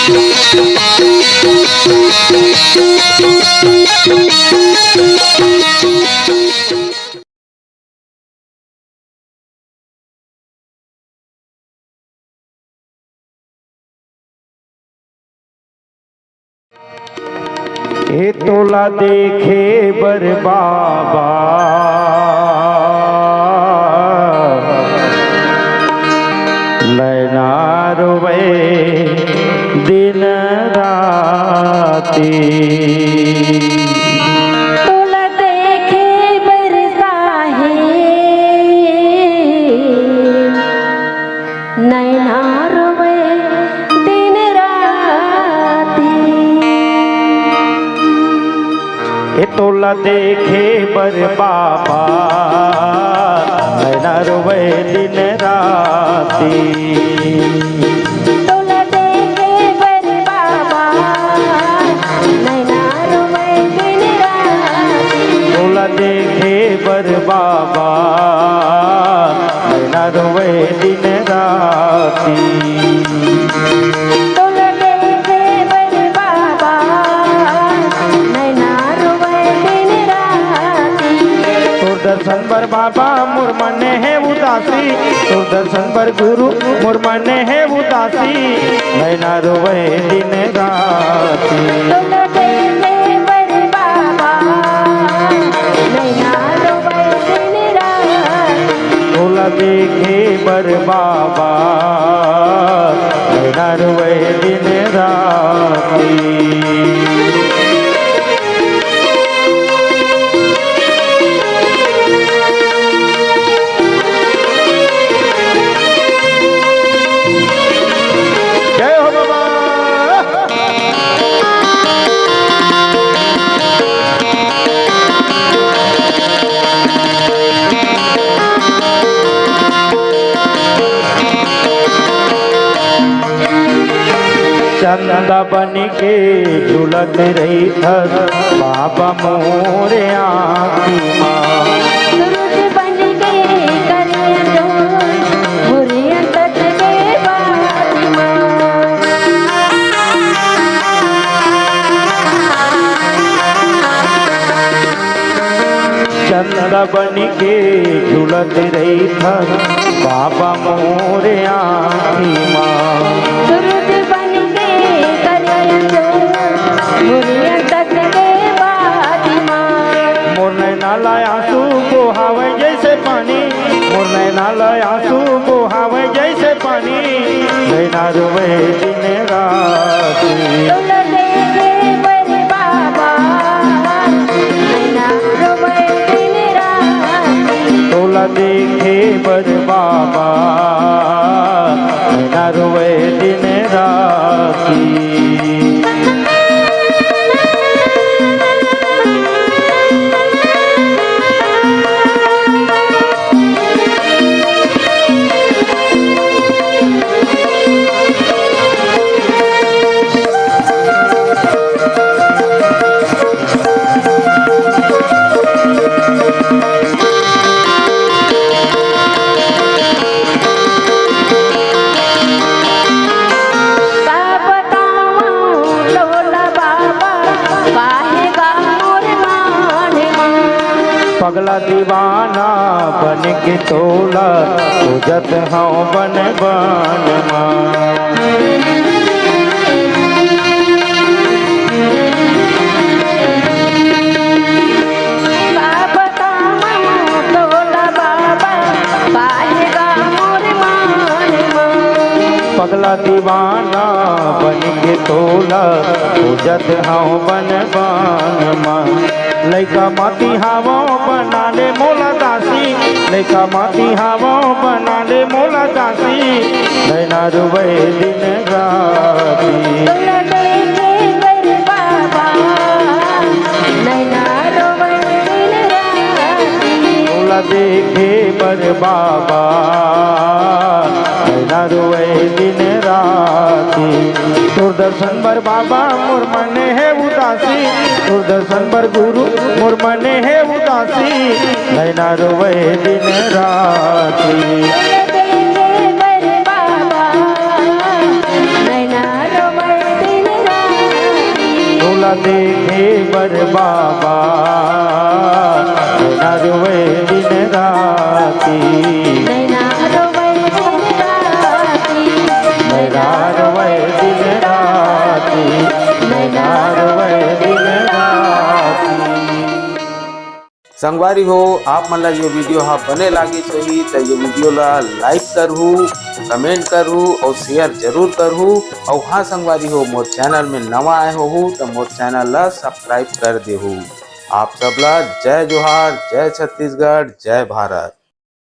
हे तोला देखे बर बाबा नैना रोवे दिन राती। तोला देखे बरसाहे नैना रोवे दिन राती। हे तोला देखे बर बाबा नैना रोवे दिन राती। तोला देखे बर बाबा नैना रोवे दिन राती। तोला देखे बर बाबा नैना रोवे दिन राती। तोला देखे बर बाबा नैना रोवे दिन राती। तोर दर्शन बर बाबा मोर मने है उदासी। तोर दर्शन बर गुरु मोर मने है उदासी। नैना रोवे दिन राती। तोला देखे बर बाबा नैना रोवे दिन राती। तोला देखे बर बाबा नैना रोवे दिन राती। जय हो बाबा। चंदा बन के झुलत रही थस बाबा मोरे आँखी माँ। सूरज बन के करिया जो हुरिया तट के बातिमा। चंदा बन के झुलत रही थस बाबा मोरे आँखी माँ। सूरज बन के करिया जो हुरिया तट के बातिमा। मोर नैना लाय आंसू बहावे जैसे पानी। मोर नैना लाय आंसू बहावे जैसे पानी। नैना रोवे दिन राती। तोला देखे बर बाबा नैना रोवे दिन राती। तोला देखे बर बाबा नैना रोवे दिन राती। पगला दीवाना बन के तोला पूजत हूँ बन बन माँ। पगला दीवाना बन के तोला पूजत हूँ बन बन माँ। लैका माती हावो बना ले मोला दासी। लैका माती हावो बना ले मोला दासी। नैना रोवे दिन राती। तोला देखे बर बाबा नैना रोवे दिन राती। तोला देखे बर बाबा नैना रोवे दिन राती। तोर दर्शन बर बाबा मोर मने है उदासी। तोर दर्शन बर गुरु मोर मने है उदासी। नैना रोवे दिन राती। तोला देखे बर बाबा नैना रोवे रोवे दिन राती, नैना रोवे दिन राती, नैना रोवे दिन राती, नैना रोवे दिन राती। संगवारी हो आप मन ला ये वीडियो हा बने लागिस होही तो ये वीडियो ला लाइक करहू, कमेंट करहू और शेयर जरूर करहू। और हाँ संगवारी हो मोर चैनल में नवा आए हो तो मोर चैनल ला सब्सक्राइब कर देहू। आप सबला जय जोहार, जय छत्तीसगढ़, जय भारत।